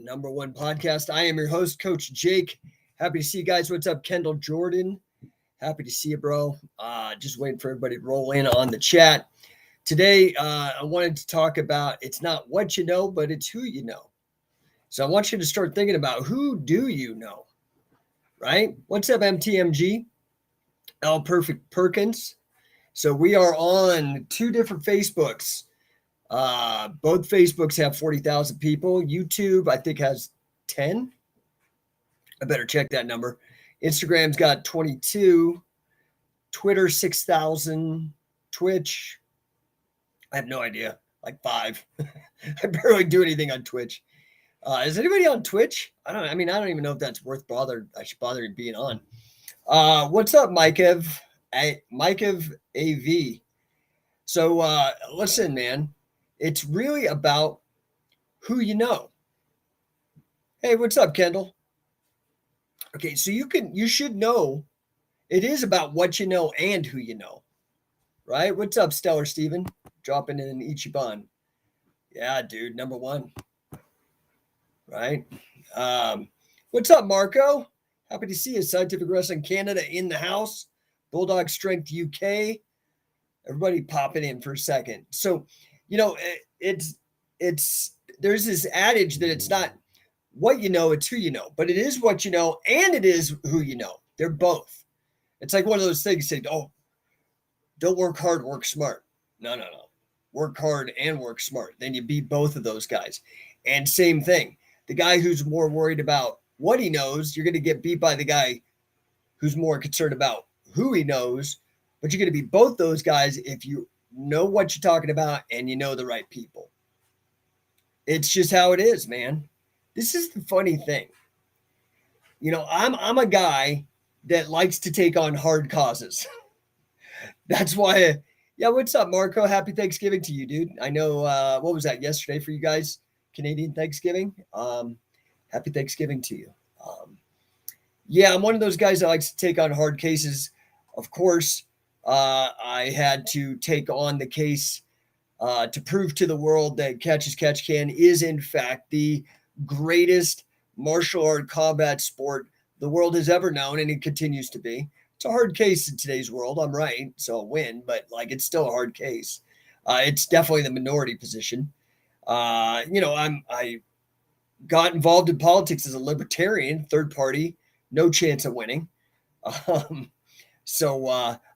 Number one podcast. I am your host, Coach Jake. Happy to see you guys. What's up, Kendall Jordan? Happy to see you, bro. Just waiting for everybody to roll in on the chat. Today, I wanted to talk about it's not what you know, but it's who you know. So I want you to start thinking about who do you know, right? What's up, MTMG? L Perfect Perkins. So we are on two different Facebooks. Both Facebooks have 40,000 people. YouTube, I think, has 10. I better check that number. Instagram's got 22. Twitter, 6,000. Twitch, I have no idea. Like 5. I barely do anything on Twitch. Is anybody on Twitch? I don't even know if that's worth bothering. I should bother being on. What's up, Mikev? Mikev AV. So listen, man. It's really about who you know. Hey, what's up, Kendall? Okay, so you should know it is about what you know and who you know, right? What's up, Stellar Steven? Dropping in an Ichiban. Yeah, dude, number one, right? What's up, Marco? Happy to see you. Scientific Wrestling Canada in the house. Bulldog Strength UK. Everybody popping in for a second. So, it's there's this adage that it's not what you know, it's who you know, but it is what you know and it is who you know. They're both. It's like one of those things saying, oh, don't work hard, work smart. No. Work hard and work smart. Then you beat both of those guys. And same thing. The guy who's more worried about what he knows, you're going to get beat by the guy who's more concerned about who he knows. But you're going to be both those guys if you know what you're talking about and you know the right people. It's just how it is, man. This is the funny thing. I'm a guy that likes to take on hard causes. That's why. Yeah, what's up, Marco? Happy Thanksgiving to you, dude. I know, what was that yesterday for you guys? Canadian Thanksgiving. Happy Thanksgiving to you. Yeah, I'm one of those guys that likes to take on hard cases. Of course, I had to take on the case to prove to the world that Catch as Catch Can is, in fact, the greatest martial art combat sport the world has ever known, and it continues to be. It's a hard case in today's world. I'm right, so I'll win, but it's still a hard case. It's definitely the minority position. I got involved in politics as a libertarian, third party, no chance of winning. So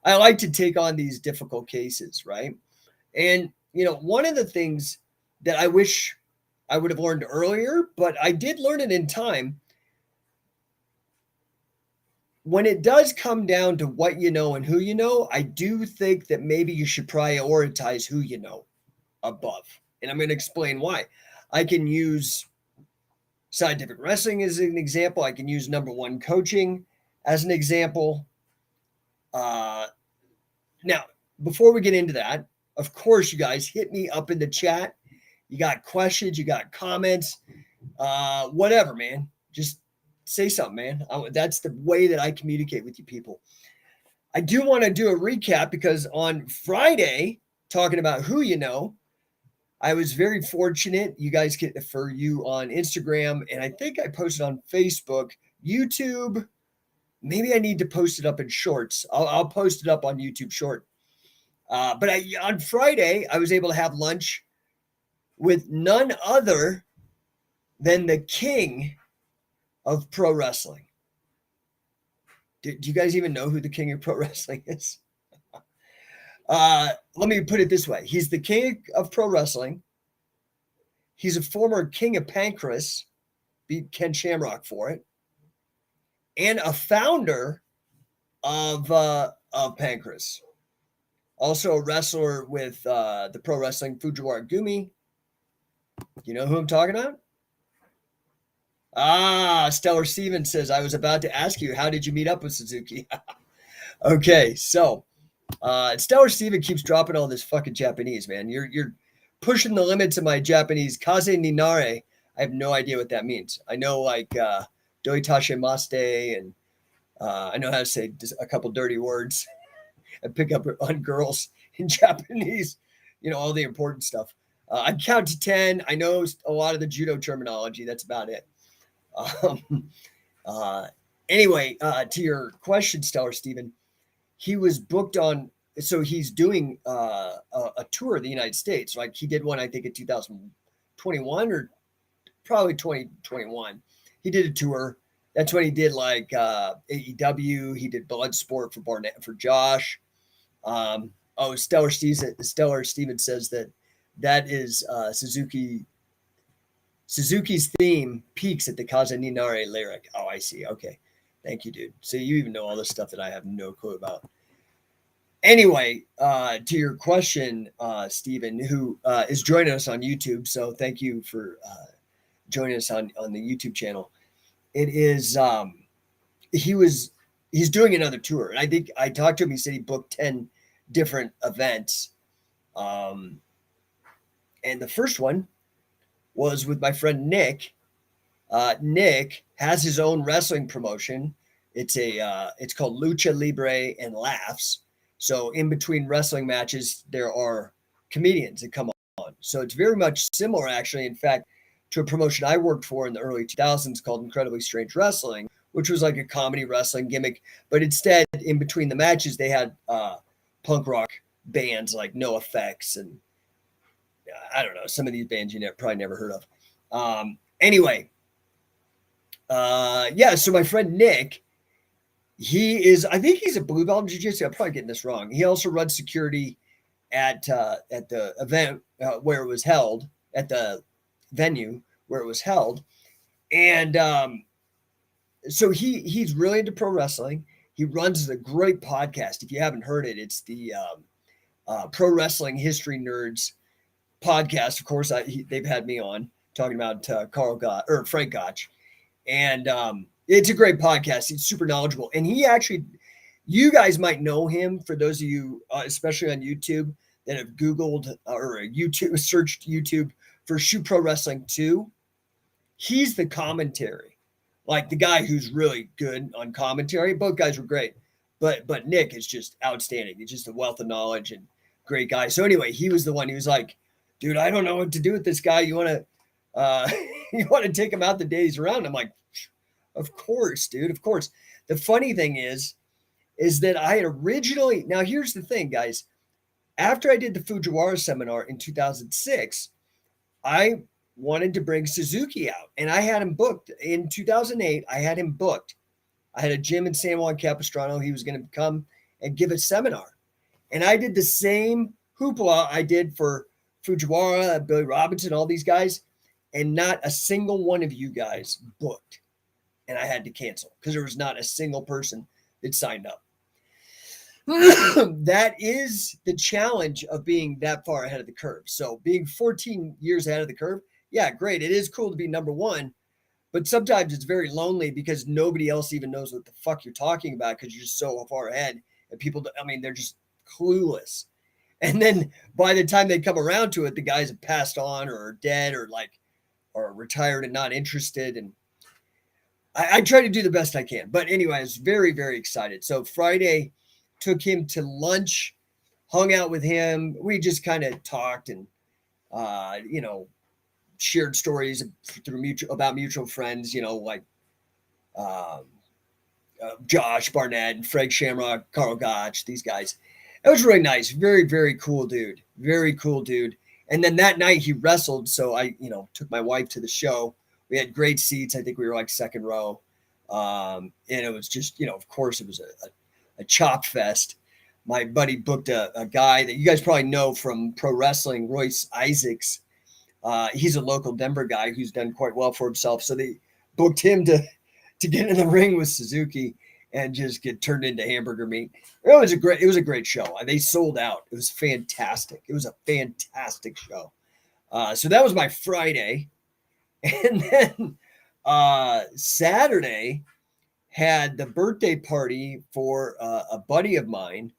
I like to take on these difficult cases, right? And, one of the things that I wish I would have learned earlier, but I did learn it in time. When it does come down to what you know and who you know, I do think that maybe you should prioritize who you know above. And I'm going to explain why. I can use Scientific Wrestling as an example. I can use Number One Coaching as an example. Now, before we get into that, of course, you guys hit me up in the chat. You got questions, you got comments, whatever, man. Just say something, man. That's the way that I communicate with you people. I do want to do a recap because on Friday, talking about who you know, I was very fortunate. You guys get for you on Instagram, and I think I posted on Facebook, YouTube. Maybe I need to post it up in shorts. I'll post it up on YouTube short. But on Friday, I was able to have lunch with none other than the king of pro wrestling. Do you guys even know who the king of pro wrestling is? Let me put it this way. He's the king of pro wrestling. He's a former king of Pancrase, beat Ken Shamrock for it, and a founder of Pancrase. Also a wrestler with the pro wrestling Fujiwara Gumi. You know who I'm talking about? Stellar Steven says, I was about to ask you, how did you meet up with Suzuki? Okay, so Stellar Steven keeps dropping all this fucking Japanese, man. You're pushing the limits of my Japanese. Kaze Ninare, I have no idea what that means. I know Doitashe Maste, and I know how to say a couple dirty words. I pick up on girls in Japanese, all the important stuff. I count to 10. I know a lot of the judo terminology. That's about it. Um, uh, anyway, to your question, Stellar Stephen, he was booked on. So he's doing a tour of the United States. Like he did one, I think, in 2021 or probably 2021. He did a tour. That's when he did like AEW. He did Bloodsport for Barnett for Josh. Stellar Steven says that is Suzuki's theme peaks at the Kazaninare lyric. Oh, I see. Okay. Thank you, dude. So you even know all this stuff that I have no clue about. Anyway, to your question, Stephen, who is joining us on YouTube. So thank you for joining us on the YouTube channel. It is he's doing another tour. And I think I talked to him. He said he booked 10 different events. And the first one was with my friend Nick. Nick has his own wrestling promotion. It's called Lucha Libre and Laughs. So in between wrestling matches, there are comedians that come on. So it's very much similar, actually, in fact, to a promotion I worked for in the early 2000s called Incredibly Strange Wrestling, which was like a comedy wrestling gimmick. But instead, in between the matches, they had punk rock bands like No Effects and I don't know, some of these bands you probably never heard of. Anyway, so my friend Nick, I think he's a blue belt in jiu-jitsu. I'm probably getting this wrong. He also runs security at the event where it was held, at the venue where it was held. And so he's really into pro wrestling. He runs a great podcast. If you haven't heard it, it's the Pro Wrestling History Nerds podcast. Of course, they've had me on talking about Frank Gotch. And it's a great podcast. He's super knowledgeable. And he actually, you guys might know him for those of you, especially on YouTube, that have Googled or searched YouTube for Shoot Pro Wrestling 2. He's the commentary, like the guy who's really good on commentary. Both guys were great, but Nick is just outstanding. He's just a wealth of knowledge and great guy. So anyway, he was the one. He was like, dude, I don't know what to do with this guy. You want to take him out the days around? I'm like, of course, dude. Of course. The funny thing is that I had originally, now here's the thing, guys. After I did the Fujiwara seminar in 2006, I wanted to bring Suzuki out, and I had him booked in 2008. I had him booked. I had a gym in San Juan Capistrano. He was going to come and give a seminar, and I did the same hoopla I did for Fujiwara, Billy Robinson, all these guys, and not a single one of you guys booked. And I had to cancel because there was not a single person that signed up. That is the challenge of being that far ahead of the curve. So being 14 years ahead of the curve, yeah, great. It is cool to be number one, but sometimes it's very lonely because nobody else even knows what the fuck you're talking about because you're just so far ahead. And people, they're just clueless. And then by the time they come around to it, the guys have passed on or are dead or retired and not interested. And I try to do the best I can. But anyway, I was very, very excited. So Friday, took him to lunch, hung out with him. We just kind of talked and, shared stories about mutual friends, like Josh Barnett and Fred Shamrock, Carl Gotch, these guys. It was really nice. Very, very cool dude. Very cool dude. And then that night he wrestled. So I, took my wife to the show. We had great seats. I think we were like second row. And it was just, of course it was a chop fest. My buddy booked a guy that you guys probably know from pro wrestling, Royce Isaacs. He's a local Denver guy who's done quite well for himself. So they booked him to get in the ring with Suzuki and just get turned into hamburger meat. It was a great show. They sold out. It was fantastic. It was a fantastic show. So that was my Friday. And then Saturday had the birthday party for a buddy of mine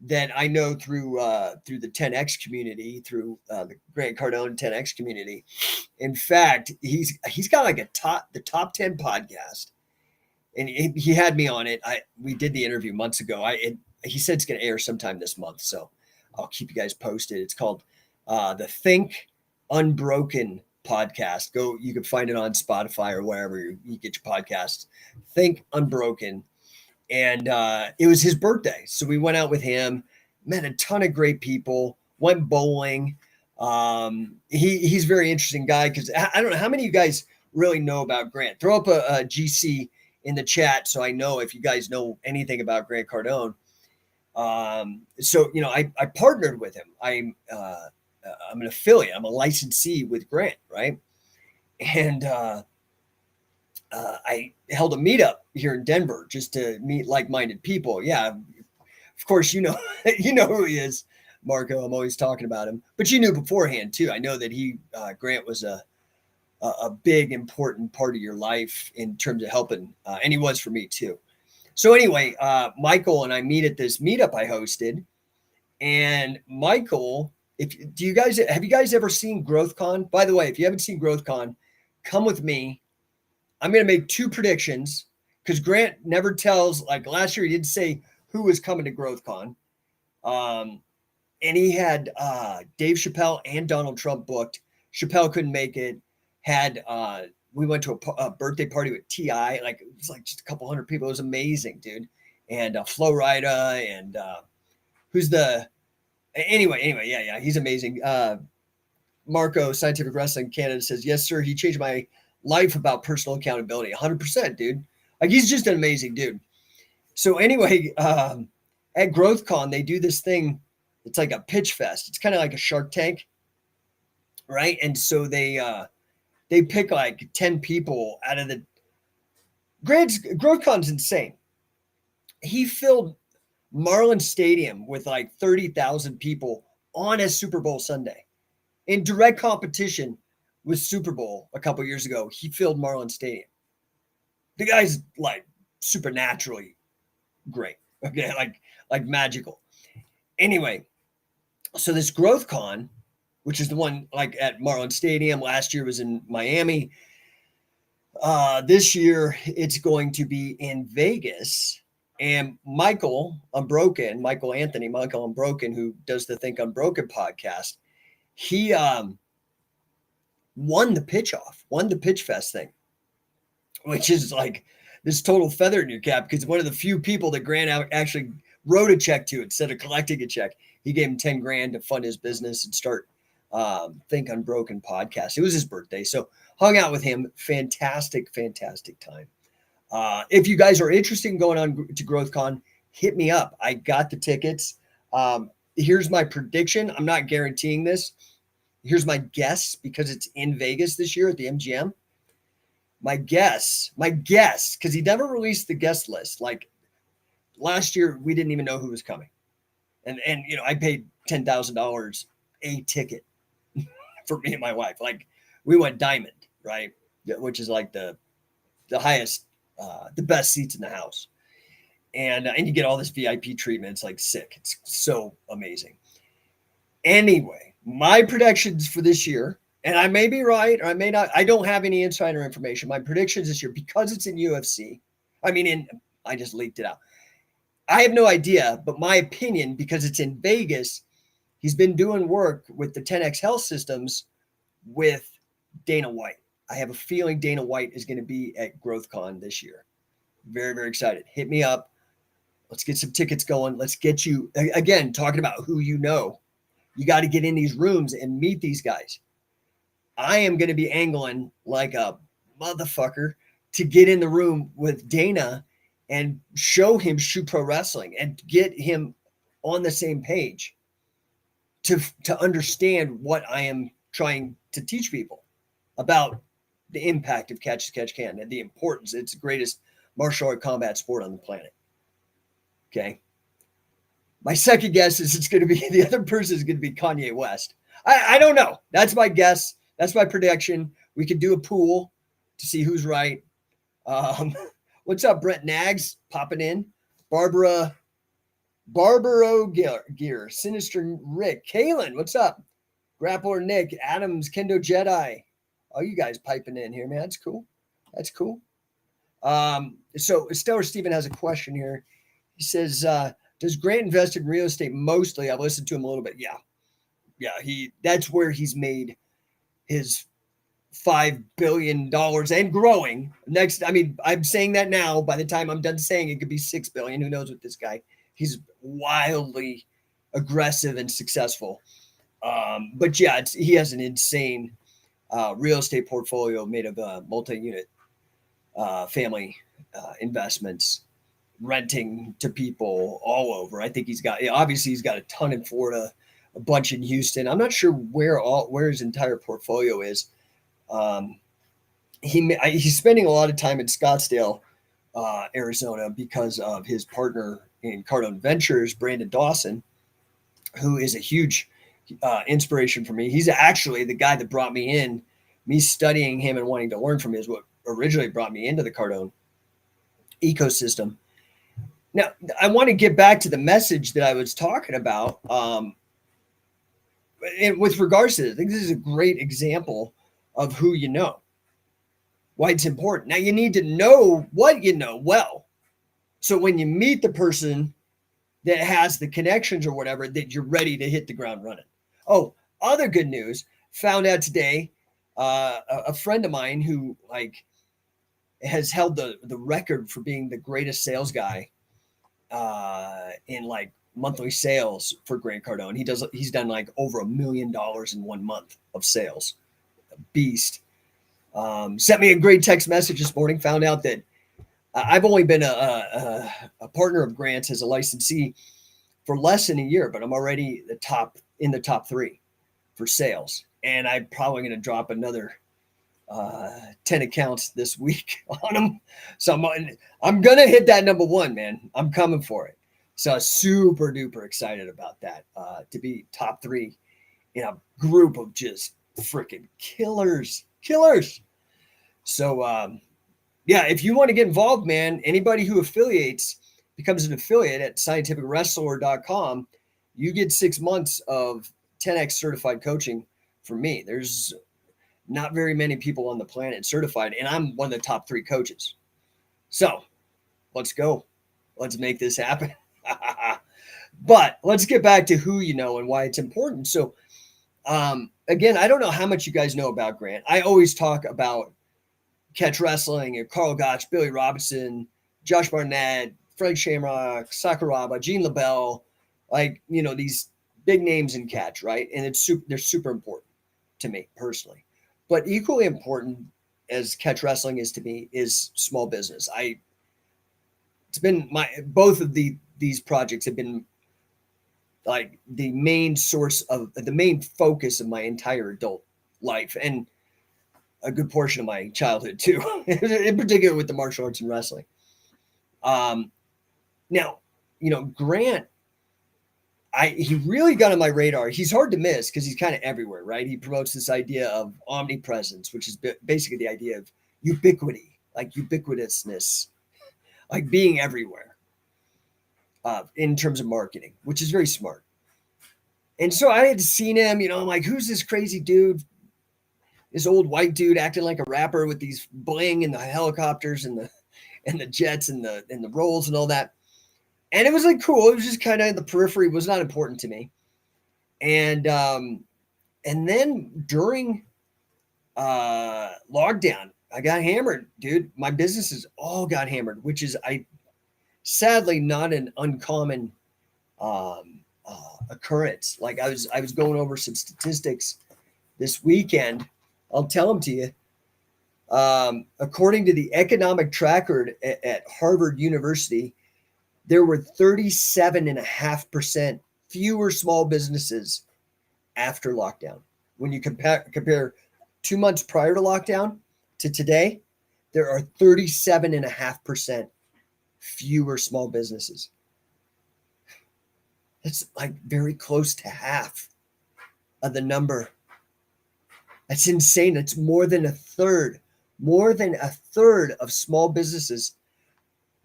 that I know through the 10X community, through the Grant Cardone 10X community. In fact, he's got like the top 10 podcast, and he had me on it. We did the interview months ago. He said it's going to air sometime this month, so I'll keep you guys posted. It's called the Think Unbroken podcast. You can find it on Spotify or wherever you get your podcasts. Think Unbroken. And it was his birthday. So we went out with him, met a ton of great people, went bowling. He's a very interesting guy because I don't know how many of you guys really know about Grant. Throw up a GC in the chat so I know if you guys know anything about Grant Cardone. So, I partnered with him. I'm an affiliate. I'm a licensee with Grant, right? And I held a meetup here in Denver just to meet like-minded people. Yeah, of course, you know who he is, Marco. I'm always talking about him, but you knew beforehand too. I know that Grant was a big important part of your life in terms of helping, and he was for me too. So anyway, Michael and I meet at this meetup I hosted, and Michael, have you guys ever seen GrowthCon? By the way, if you haven't seen GrowthCon, come with me. I'm going to make 2 predictions because Grant never tells. Like last year, he didn't say who was coming to GrowthCon. And he had Dave Chappelle and Donald Trump booked. Chappelle couldn't make it. We went to a birthday party with T.I. Like it was like just a couple hundred people. It was amazing, dude. And Flo Rida and anyway, yeah, he's amazing. Marco, Scientific Wrestling Canada says, yes, sir. He changed my life about personal accountability. 100%, dude. Like he's just an amazing dude. So anyway, at GrowthCon, they do this thing. It's like a pitch fest. It's kind of like a Shark Tank, right? And so they pick like 10 people out of the GrowthCon's insane. He filled Marlin Stadium with like 30,000 people on a Super Bowl Sunday in direct competition with Super Bowl a couple years ago. He filled Marlin Stadium. The guy's like supernaturally great. Okay, like magical. Anyway, so this GrowthCon, which is the one like at Marlin Stadium, last year was in Miami. This year it's going to be in Vegas. And Michael Unbroken, who does the Think Unbroken podcast, he won the pitch fest thing, which is like this total feather in your cap because one of the few people that Grant actually wrote a check to instead of collecting a check. He gave him 10 grand to fund his business and start Think Unbroken podcast. It was his birthday. So hung out with him. Fantastic time. If you guys are interested in going on to GrowthCon, hit me up. I got the tickets. Here's my prediction. I'm not guaranteeing this. Here's my guess because it's in Vegas this year at the MGM. My guess, because he never released the guest list. Like last year, we didn't even know who was coming. And I paid $10,000 a ticket for me and my wife. Like we went diamond, right? Which is like the highest, the best seats in the house. And you get all this VIP treatment. It's like sick. It's so amazing. Anyway, my predictions for this year, and I may be right or I may not. I don't have any insider information. My predictions this year, because it's in UFC. I just leaked it out. I have no idea, but my opinion, because it's in Vegas, he's been doing work with the 10X Health Systems with Dana White. I have a feeling Dana White is going to be at GrowthCon this year. Very, very excited. Hit me up. Let's get some tickets going. Let's get you, again, talking about who you know. You got to get in these rooms and meet these guys. I am going to be angling like a motherfucker to get in the room with Dana and show him Shoot Pro Wrestling and get him on the same page to understand what I am trying to teach people about the impact of catch as catch can and the importance. It's the greatest martial art combat sport on the planet. Okay. My second guess is it's going to be the other person is going to be Kanye West. I don't know. That's my guess. That's my prediction. We could do a pool to see who's right. What's up, Brent Nags popping in? Barbara Gear, Sinister Rick, Kalen, what's up? Grappler Nick, Adams, Kendo Jedi. Oh, you guys piping in here, man. That's cool. So Stellar Steven has a question here. He says, does Grant invest in real estate mostly? I've listened to him a little bit. Yeah. That's where he's made his $5 billion and growing. Next, I mean, I'm saying that now. By the time I'm done saying it, could be $6 billion. Who knows with this guy? He's wildly aggressive and successful. But yeah, he has an insane real estate portfolio made of multi-unit family investments, renting to people all over. I think he's got a ton in Florida, a bunch in Houston. I'm not sure where his entire portfolio is. He's spending a lot of time in Scottsdale, Arizona, because of his partner in Cardone Ventures, Brandon Dawson, who is a huge inspiration for me. He's actually the guy that brought me in. Me studying him and wanting to learn from him is what originally brought me into the Cardone ecosystem. Now, I want to get back to the message that I was talking about. And with regards to this, I think this is a great example of who you know, why it's important. Now, you need to know what you know well. So when you meet the person that has the connections or whatever, that you're ready to hit the ground running. Oh, other good news, found out today, a friend of mine who has held the record for being the greatest sales guy in monthly sales for Grant Cardone. He's done over $1 million in 1 month of sales. A beast. Sent me a great text message this morning. Found out that I've only been a partner of Grant's as a licensee for less than a year, but I'm already in the top 3 for sales. And I'm probably going to drop another 10 accounts this week on them. So I'm going to hit that number 1, man. I'm coming for it. So super duper excited about that, to be top 3 in a group of just freaking killers. So, yeah, if you want to get involved, man, anybody who becomes an affiliate at scientificwrestler.com, you get 6 months of 10X certified coaching from me. There's not very many people on the planet certified, and I'm one of the top 3 coaches. So let's go. Let's make this happen. But let's get back to who you know and why it's important. So, again, I don't know how much you guys know about Grant. I always talk about Catch Wrestling and Carl Gotch, Billy Robinson, Josh Barnett, Fred Shamrock, Sakuraba, Gene LaBelle, these big names in catch, right? And they're super important to me personally. But equally important as catch wrestling is to me is small business. Both of these projects have been the main focus of my entire adult life and a good portion of my childhood too, in particular with the martial arts and wrestling. Now, Grant, he really got on my radar. He's hard to miss because he's kind of everywhere, right? He promotes this idea of omnipresence, which is basically the idea of ubiquity, ubiquitousness, being everywhere in terms of marketing, which is very smart. And so I had seen him, I'm like, who's this crazy dude? This old white dude acting like a rapper with these bling and the helicopters and the jets and the rolls and all that. And it was cool. It was just kind of in the periphery. It was not important to me. And then during lockdown, I got hammered, dude. My businesses all got hammered, which is sadly not an uncommon occurrence. I was going over some statistics this weekend. I'll tell them to you. According to the economic tracker at Harvard University, there were 37.5% fewer small businesses after lockdown. When you compare 2 months prior to lockdown to today, there are 37.5% fewer small businesses. That's very close to half of the number. That's insane. It's more than a third. More than a third of small businesses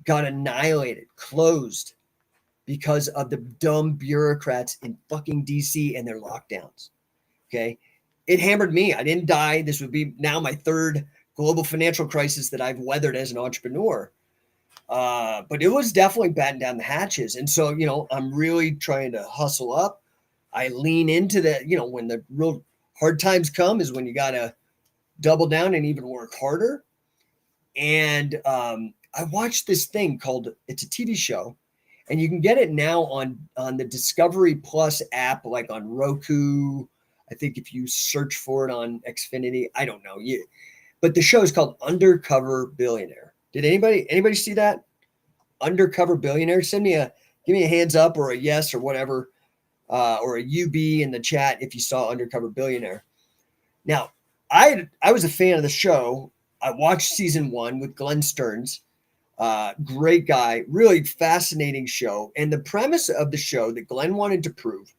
got annihilated, closed, because of the dumb bureaucrats in fucking DC and their lockdowns. Okay. It hammered me. I didn't die. This would be now my 3rd global financial crisis that I've weathered as an entrepreneur. But it was definitely batting down the hatches. And so, I'm really trying to hustle up. I lean into that, when the real hard times come is when you got to double down and even work harder. And I watched this thing called, it's a TV show, and you can get it now on the Discovery Plus app, like on Roku. I think if you search for it on Xfinity, I don't know. But the show is called Undercover Billionaire. Did anybody see that? Undercover Billionaire? Give me a hands up or a yes or whatever, or a UB in the chat if you saw Undercover Billionaire. Now, I was a fan of the show. I watched season 1 with Glenn Stearns. Great guy, really fascinating show. And the premise of the show that Glenn wanted to prove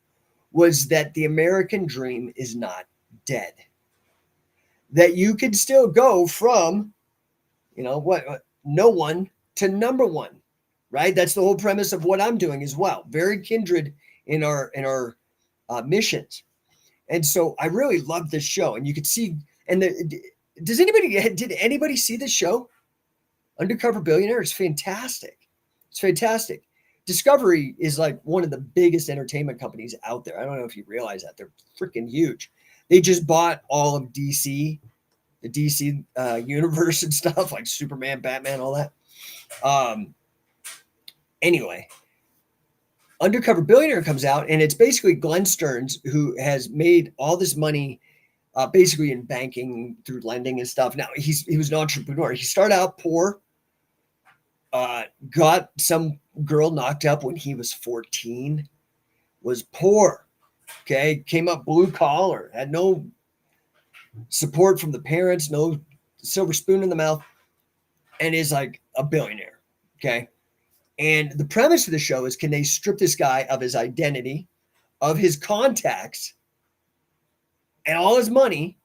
was that the American dream is not dead. That you could still go from, no one to number one, right? That's the whole premise of what I'm doing as well. Very kindred in our missions. And so I really loved this show. And you could see, did anybody see this show? Undercover Billionaire is fantastic. It's fantastic. Discovery is like one of the biggest entertainment companies out there. I don't know if you realize that. They're freaking huge. They just bought all of DC, the DC universe and stuff, like Superman, Batman, all that. Anyway, Undercover Billionaire comes out, and it's basically Glenn Stearns, who has made all this money basically in banking through lending and stuff. Now, he was an entrepreneur. He started out poor, got some girl knocked up when he was 14, was poor, okay, came up blue collar, had no support from the parents, no silver spoon in the mouth, and is like a billionaire, okay? And the premise of the show is, can they strip this guy of his identity, of his contacts, and all his money,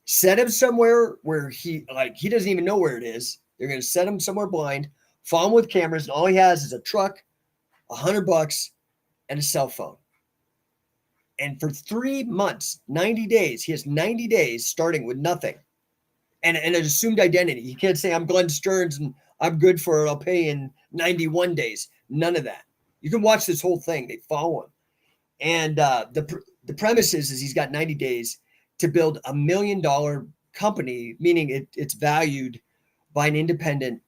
set him somewhere where he doesn't even know where it is. They're going to set him somewhere blind, follow him with cameras, and all he has is a truck, $100, and a cell phone. And for 3 months, 90 days, he has 90 days starting with nothing and an assumed identity. He can't say, I'm Glenn Stearns and I'm good for it, I'll pay in 91 days. None of that. You can watch this whole thing. They follow him. And the premise is he's got 90 days to build $1 million company, meaning it's valued by an independent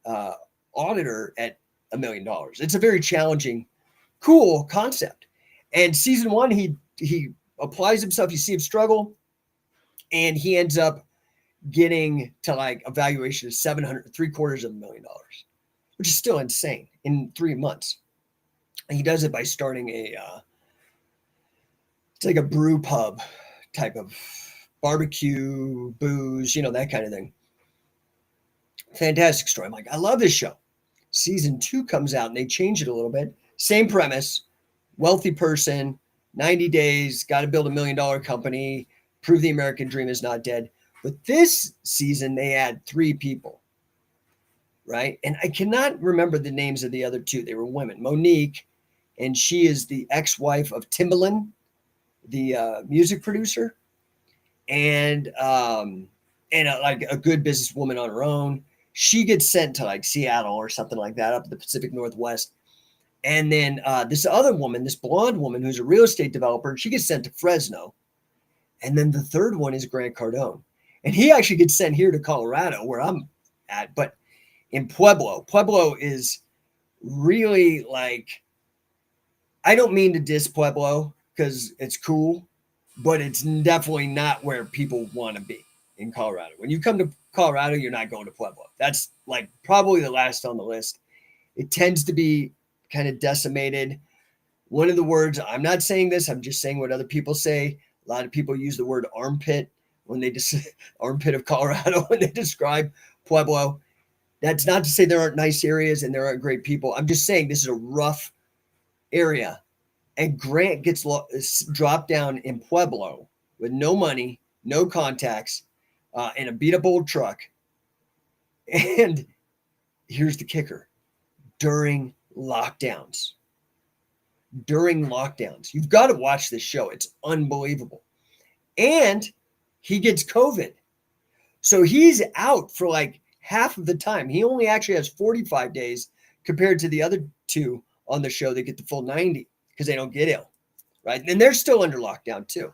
auditor at $1 million. It's a very challenging, cool concept. And season 1, he applies himself. You see him struggle, and he ends up getting to like a valuation of $750,000, which is still insane in 3 months. And he does it by starting it's like a brew pub type of barbecue, booze, that kind of thing. Fantastic story. I'm like, I love this show. Season 2 comes out and they change it a little bit. Same premise, wealthy person, 90 days, got to build $1 million company, prove the American dream is not dead. But this season, they add 3 people, right? And I cannot remember the names of the other 2. They were women. Monique, and she is the ex-wife of Timbaland, the music producer, and like a good businesswoman on her own. She gets sent to like Seattle or something like that, up in the Pacific Northwest. And then this other woman, this blonde woman who's a real estate developer, she gets sent to Fresno. And then the third one is Grant Cardone. And he actually gets sent here to Colorado, where I'm at. But in Pueblo is really like, I don't mean to diss Pueblo because it's cool, but it's definitely not where people want to be in Colorado. When you come to Colorado, you're not going to Pueblo. That's like probably the last on the list. It tends to be kind of decimated. One of the words, I'm not saying this, I'm just saying what other people say. A lot of people use the word armpit when they armpit of Colorado when they describe Pueblo. That's not to say there aren't nice areas and there aren't great people. I'm just saying this is a rough area. And Grant gets dropped down in Pueblo with no money, no contacts, and a beat up old truck. And here's the kicker. During lockdowns. You've got to watch this show. It's unbelievable. And he gets COVID. So he's out for like half of the time. He only actually has 45 days compared to the other 2 on the show. They get the full 90 because they don't get ill, right? And they're still under lockdown too.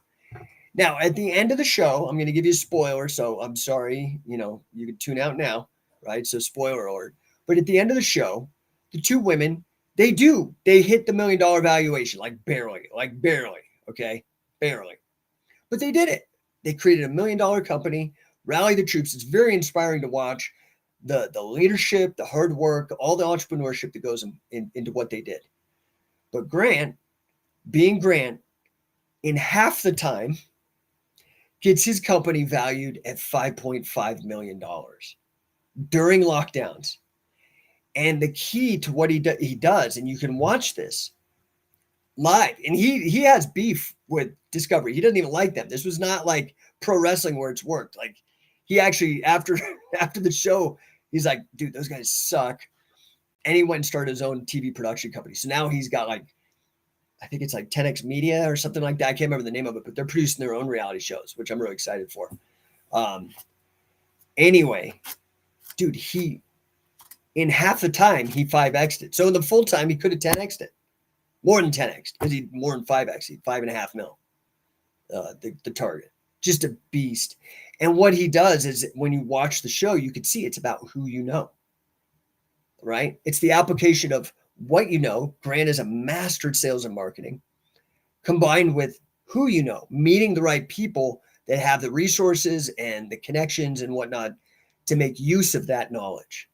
Now, at the end of the show, I'm going to give you a spoiler. So I'm sorry, you can tune out now, right? So spoiler alert. But at the end of the show, the two women, they hit the $1 million valuation, like barely, okay? Barely. But they did it. They created a $1 million company, rally the troops. It's very inspiring to watch the leadership, the hard work, all the entrepreneurship that goes into what they did. But Grant, being Grant, in half the time, gets his company valued at $5.5 million during lockdowns. And the key to what he does, and you can watch this live, and he has beef with Discovery. He doesn't even like them. This was not like pro wrestling where it's worked. Like he actually, after the show, he's like, dude, those guys suck. And he went and started his own TV production company. So now he's got like, I think it's like 10X Media or something like that. I can't remember the name of it, but they're producing their own reality shows, which I'm really excited for. Anyway, dude, in half the time, he 5X'd it. So in the full time, he could have 10X'd it. More than 10X, because he more than 5X, he 5.5 mil, the target. Just a beast. And what he does is when you watch the show, you can see it's about who you know, right? It's the application of what you know. Grant is a mastered sales and marketing, combined with who you know, meeting the right people that have the resources and the connections and whatnot to make use of that knowledge.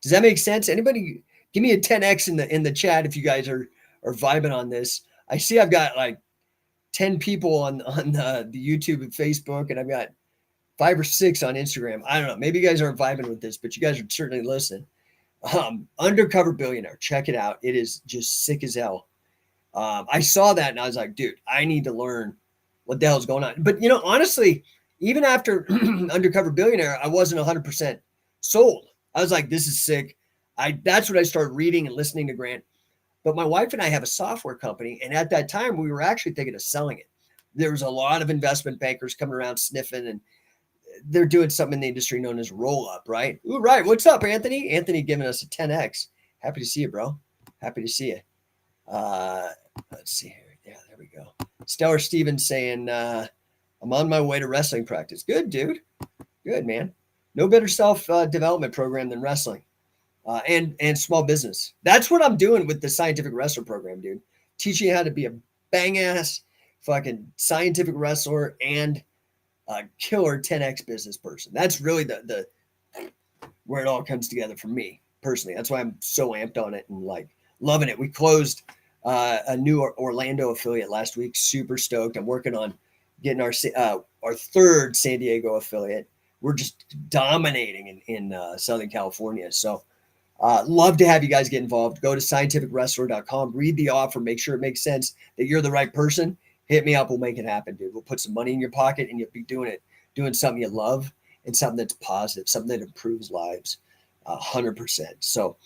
Does that make sense? Anybody give me a 10X in the chat if you guys are vibing on this. I see I've got like 10 people on the YouTube and Facebook, and I've got 5 or 6 on Instagram. I don't know. Maybe you guys aren't vibing with this, but you guys are certainly listening. Undercover Billionaire. Check it out. It is just sick as hell. I saw that and I was like, dude, I need to learn what the hell's going on. But, honestly, even after Undercover Billionaire, I wasn't 100% sold. I was like, this is sick. That's what I started reading and listening to Grant. But my wife and I have a software company, and at that time, we were actually thinking of selling it. There was a lot of investment bankers coming around sniffing, and they're doing something in the industry known as roll-up, right? Ooh, right. What's up, Anthony? Anthony giving us a 10X. Happy to see you, bro. Happy to see you. Let's see here. Yeah, there we go. Stellar Stevens saying, I'm on my way to wrestling practice. Good, dude. Good, man. No better self-development program than wrestling. And small business. That's what I'm doing with the Scientific Wrestler program, dude. Teaching you how to be a bang-ass fucking scientific wrestler and a killer 10X business person. That's really the where it all comes together for me personally. That's why I'm so amped on it and like loving it. We closed a new Orlando affiliate last week. Super stoked. I'm working on getting our third San Diego affiliate. We're just dominating in Southern California. So love to have you guys get involved. Go to scientificwrestler.com, read the offer, make sure it makes sense that you're the right person. Hit me up. We'll make it happen, dude. We'll put some money in your pocket and you'll be doing something you love and something that's positive, something that improves lives 100%. So,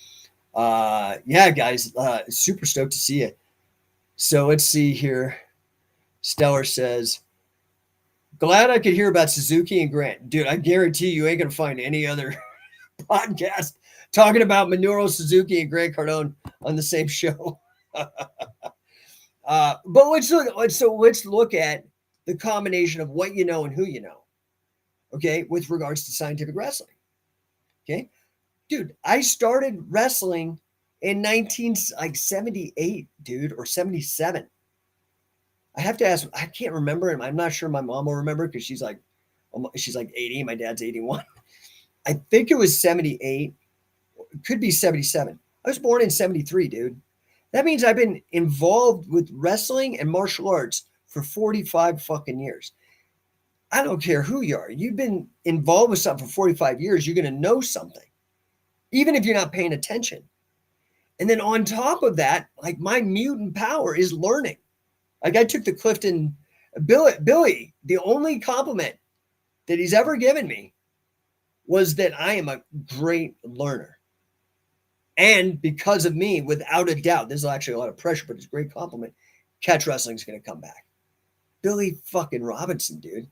yeah, guys, super stoked to see you. So let's see here. Stellar says, glad I could hear about Suzuki and Grant. Dude, I guarantee you ain't going to find any other podcast talking about Minoru Suzuki and Grant Cardone on the same show. But let's look at the combination of what you know and who you know. Okay, with regards to scientific wrestling. Okay, dude, I started wrestling in 1978, dude, or 77. I have to ask. I can't remember, and I'm not sure my mom will remember because she's like 80. My dad's 81. I think it was 78. It could be 77. I was born in 73, dude. That means I've been involved with wrestling and martial arts for 45 fucking years. I don't care who you are. You've been involved with something for 45 years. You're going to know something, even if you're not paying attention. And then on top of that, like my mutant power is learning. Like I took the Clifton Billy, the only compliment that he's ever given me was that I am a great learner. And because of me, without a doubt, there's actually a lot of pressure, but it's a great compliment. Catch wrestling is going to come back. Billy fucking Robinson, dude.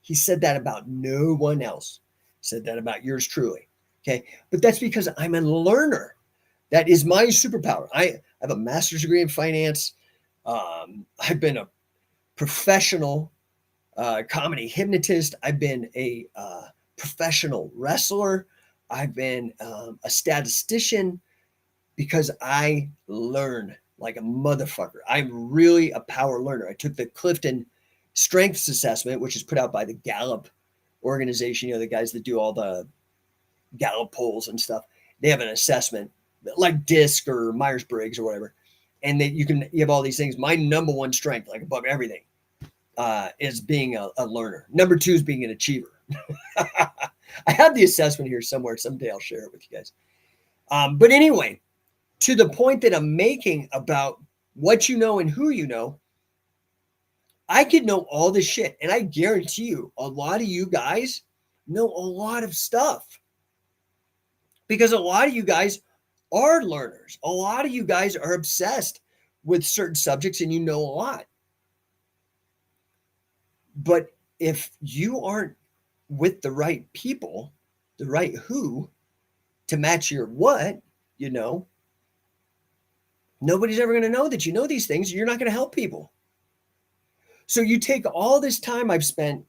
He said that about no one else. Said that about yours truly. Okay. But that's because I'm a learner. That is my superpower. I have a master's degree in finance. I've been a professional comedy hypnotist. I've been a professional wrestler. I've been a statistician because I learn like a motherfucker. I'm really a power learner. I took the Clifton Strengths Assessment, which is put out by the Gallup organization, you know, the guys that do all the Gallup polls and stuff. They have an assessment like DISC or Myers-Briggs or whatever. And that you have all these things. My number one strength, like above everything, is being a learner. Number two is being an achiever. I have the assessment here somewhere. Someday I'll share it with you guys. But anyway, to the point that I'm making about what you know and who you know, I could know all this shit. And I guarantee you, a lot of you guys know a lot of stuff. Because a lot of you guys are learners. A lot of you guys are obsessed with certain subjects and you know a lot. But if you aren't with the right people, the right who to match your what, you know, nobody's ever going to know that you know these things. You're not going to help people. So you take all this time I've spent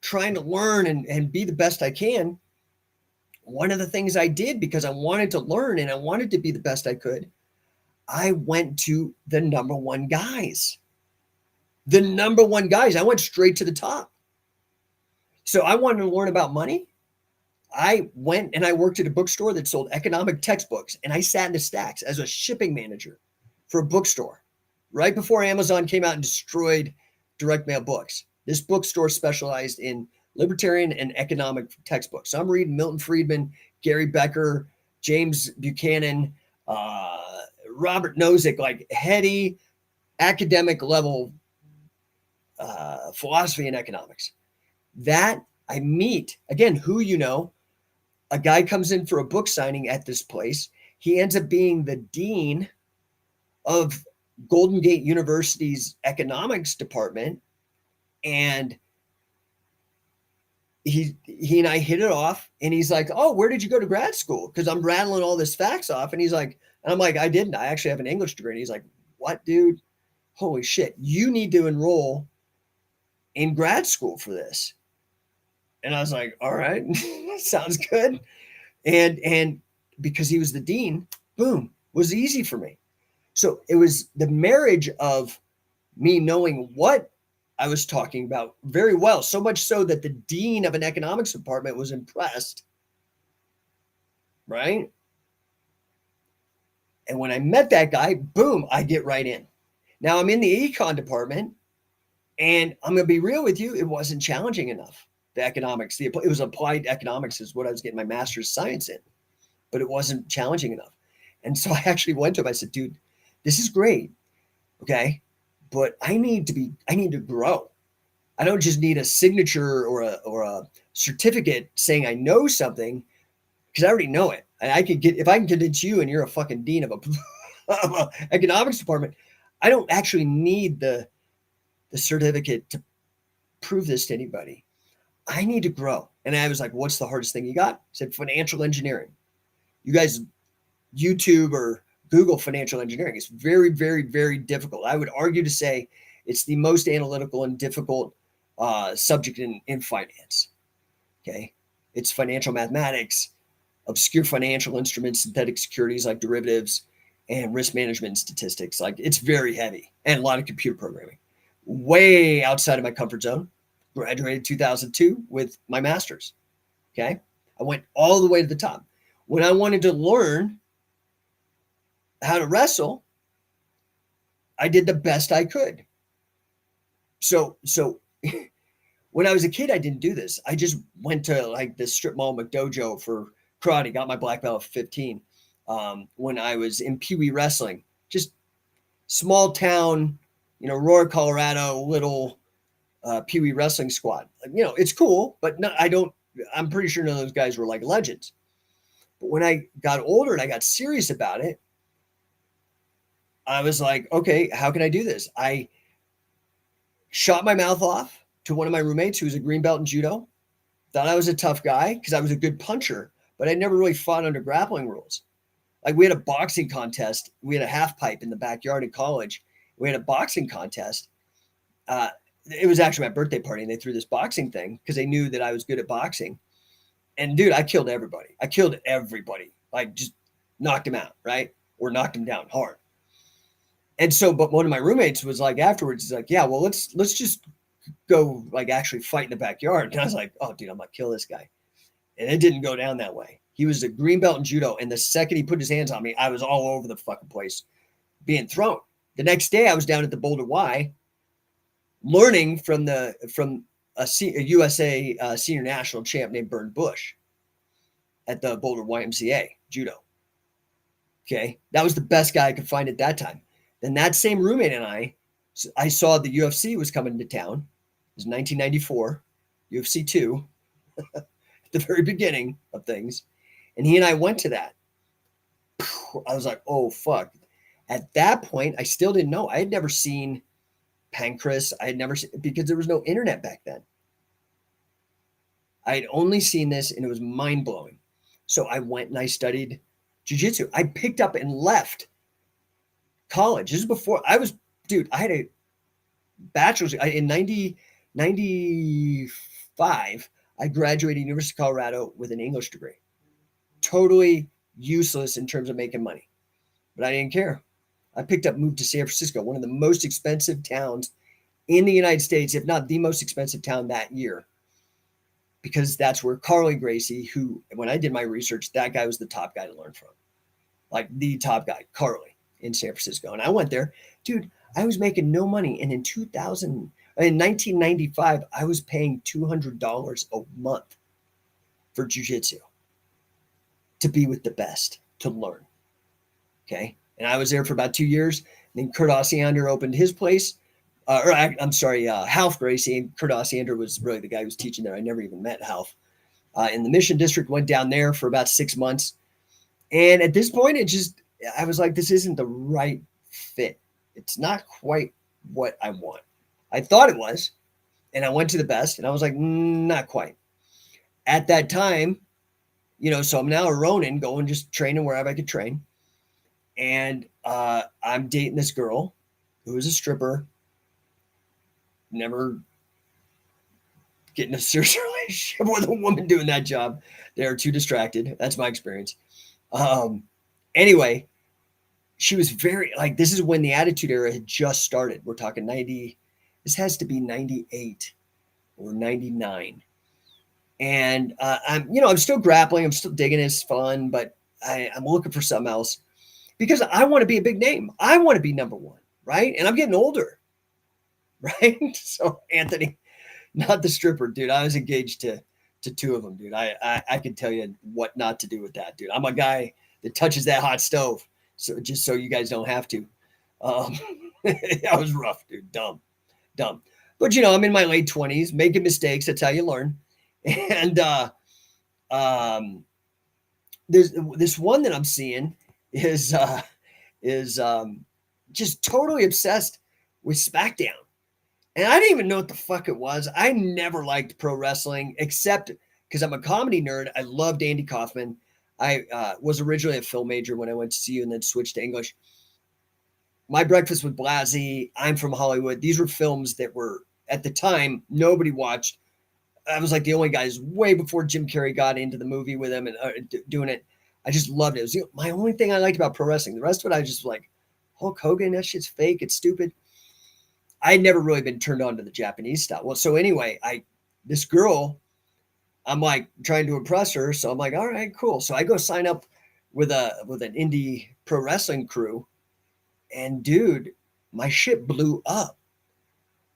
trying to learn and be the best I can. One of the things I did because I wanted to learn and I wanted to be the best I could, I went to the number one guys. The number one guys. I went straight to the top. So I wanted to learn about money. I went and I worked at a bookstore that sold economic textbooks, and I sat in the stacks as a shipping manager for a bookstore right before Amazon came out and destroyed direct mail books. This bookstore specialized in libertarian and economic textbooks. So I'm reading Milton Friedman, Gary Becker, James Buchanan, Robert Nozick, like heady academic level philosophy and economics. That I meet, again, who you know, a guy comes in for a book signing at this place. He ends up being the dean of Golden Gate University's economics department. And he and I hit it off, and he's like, "Oh, where did you go to grad school?" Because I'm rattling all this facts off. And he's like, and I'm like, "I didn't. I actually have an English degree." And he's like, "What, dude? Holy shit. You need to enroll in grad school for this." And I was like, all right, sounds good. And because he was the dean, boom, was easy for me. So it was the marriage of me knowing what I was talking about very well, so much so that the dean of an economics department was impressed, right? And when I met that guy, boom, I get right in. Now I'm in the econ department, and I'm going to be real with you, it wasn't challenging enough. The economics, it was applied economics is what I was getting my master's science in, but it wasn't challenging enough. And so I actually went to him. I said, dude, this is great. Okay. But I need to grow. I don't just need a signature or a certificate saying I know something, because I already know it. And if I can convince you and you're a fucking dean of a economics department, I don't actually need the certificate to prove this to anybody. I need to grow. And I was like, what's the hardest thing you got? I said, financial engineering. You guys YouTube or Google financial engineering. It's very, very, very difficult. I would argue to say it's the most analytical and difficult subject in finance. Okay. It's financial mathematics, obscure financial instruments, synthetic securities like derivatives, and risk management and statistics. Like, it's very heavy, and a lot of computer programming. Way outside of my comfort zone. Graduated 2002 with my master's. Okay. I went all the way to the top. When I wanted to learn how to wrestle, I did the best I could. So when I was a kid, I didn't do this. I just went to like the strip mall McDojo for karate, got my black belt at 15. When I was in Pee Wee wrestling, just small town, Aurora, Colorado, little Pee Wee wrestling squad. It's cool, but I'm pretty sure none of those guys were like legends. But when I got older and I got serious about it, I was like, okay, how can I do this? I shot my mouth off to one of my roommates who was a green belt in judo. Thought I was a tough guy because I was a good puncher, but I never really fought under grappling rules. Like, we had a boxing contest. We had a half pipe in the backyard in college. We had a boxing contest. it was actually my birthday party, and they threw this boxing thing because they knew that I was good at boxing. And dude, I killed everybody. I killed everybody. Like just knocked him out, right? Or knocked him down hard. And so, but one of my roommates was like afterwards, he's like, yeah, well, let's just go like actually fight in the backyard. And I was like, oh, dude, I'm gonna kill this guy. And it didn't go down that way. He was a green belt in judo, and the second he put his hands on me, I was all over the fucking place, being thrown. The next day, I was down at the Boulder Y, learning from a USA senior national champ named Bern Bush at the Boulder YMCA judo. Okay, that was the best guy I could find at that time. Then that same roommate and I saw the UFC was coming to town. It was 1994, UFC 2, at the very beginning of things. And he and I went to that. I was like, oh, fuck. At that point, I still didn't know. I had never seen Pancras. I had never seen, because there was no internet back then. I had only seen this, and it was mind-blowing. So I went and I studied jiu-jitsu. I picked up and left college. This is before I was, dude, I had a bachelor's in 95. I graduated University of Colorado with an English degree. Totally useless in terms of making money, but I didn't care. I moved to San Francisco, one of the most expensive towns in the United States, if not the most expensive town that year, because that's where Carly Gracie, who, when I did my research, that guy was the top guy to learn from, like the top guy, Carly, in San Francisco. And I went there, dude, I was making no money. And in 1995, I was paying $200 a month for jiu-jitsu to be with the best, to learn. Okay. And I was there for about 2 years. And then Kurt Osiander opened his place. Half Gracie. And Kurt Osiander was really the guy who was teaching there. I never even met Half. In the Mission District, went down there for about 6 months. And at this point, I was like, this isn't the right fit. It's not quite what I want. I thought it was. And I went to the best, and I was like, not quite. At that time, so I'm now a Ronin, going just training wherever I could train. And I'm dating this girl who is a stripper, never getting a serious relationship with a woman doing that job. They're too distracted. That's my experience. Anyway, she was very, like, this is when the Attitude Era had just started. We're talking 90, this has to be 98 or 99. And I'm still grappling. I'm still digging it. It's fun, but I'm looking for something else because I want to be a big name. I want to be number one, right? And I'm getting older, right? So Anthony, not the stripper, dude. I was engaged to two of them, dude. I can tell you what not to do with that, dude. I'm a guy that touches that hot stove. So just so you guys don't have to. That was rough, dude. Dumb. But I'm in my late 20s, making mistakes. That's how you learn. And there's this one that I'm seeing is just totally obsessed with SmackDown. And I didn't even know what the fuck it was. I never liked pro wrestling except because I'm a comedy nerd. I loved Andy Kaufman. I was originally a film major when I went to CU and then switched to English. My Breakfast with Blassie, I'm From Hollywood. These were films that were, at the time, nobody watched. I was like the only guys way before Jim Carrey got into the movie with him and doing it. I just loved it. It was my only thing I liked about pro wrestling. The rest of it, I just like, Hulk Hogan, that shit's fake. It's stupid. I had never really been turned on to the Japanese style. Well, so anyway, this girl, I'm like trying to impress her. So I'm like, all right, cool. So I go sign up with an indie pro wrestling crew. And dude, my shit blew up.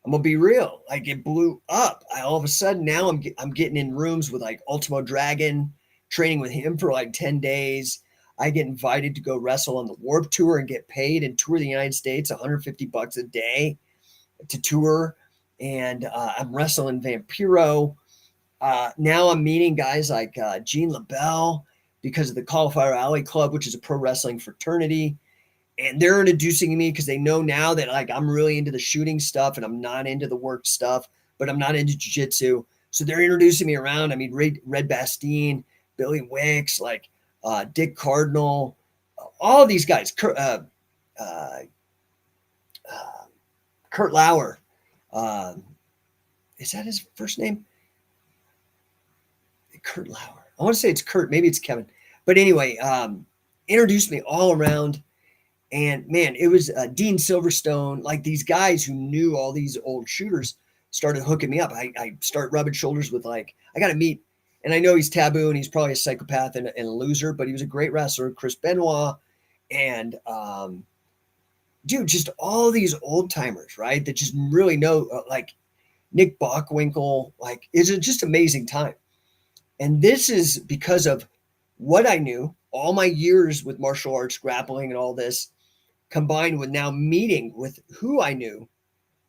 I'm gonna be real. Like it blew up. All of a sudden now I'm getting in rooms with like Ultimo Dragon, training with him for like 10 days. I get invited to go wrestle on the Warped Tour and get paid and tour the United States $150 a day to tour. And I'm wrestling Vampiro. Now I'm meeting guys like Gene LaBelle because of the Cauliflower Alley Club, which is a pro wrestling fraternity. And they're introducing me because they know now that like I'm really into the shooting stuff and I'm not into the work stuff, but I'm not into jiu-jitsu. So they're introducing me around. I mean, Red Bastien, Billy Wicks, like Dick Cardinal, all these guys, Kurt Lauer, is that his first name? Kurt Lauer. I want to say it's Kurt. Maybe it's Kevin. But anyway, introduced me all around. And man, it was Dean Silverstone, like these guys who knew all these old shooters started hooking me up. I start rubbing shoulders with like, I got to meet, and I know he's taboo and he's probably a psychopath and a loser, but he was a great wrestler, Chris Benoit. And dude, just all these old timers, right? That just really know, like Nick Bockwinkel, like it's just amazing time. And this is because of what I knew, all my years with martial arts, grappling and all this, combined with now meeting with who I knew,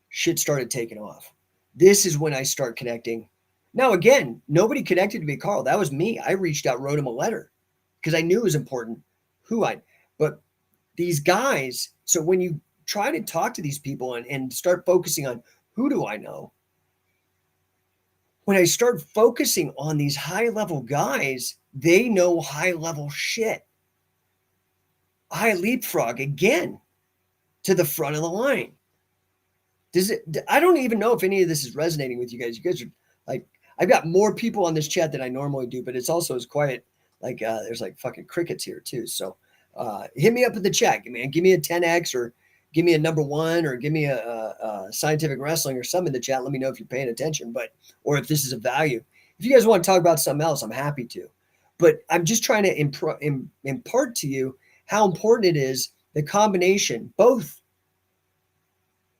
shit started taking off. This is when I start connecting. Now, again, nobody connected to me, Carl. That was me. I reached out, wrote him a letter because I knew it was important but these guys, so when you try to talk to these people and start focusing on who do I know, when I start focusing on these high level guys, they know high level shit. I leapfrog again to the front of the line. I don't even know if any of this is resonating with you guys. You guys are like, I've got more people on this chat than I normally do, but it's also as quiet. Like there's like fucking crickets here too. So hit me up in the chat, man. Give me a 10X or give me a number one or give me a scientific wrestling or something in the chat. Let me know if you're paying attention, or if this is of value. If you guys want to talk about something else, I'm happy to. But I'm just trying to impart to you how important it is, the combination, both.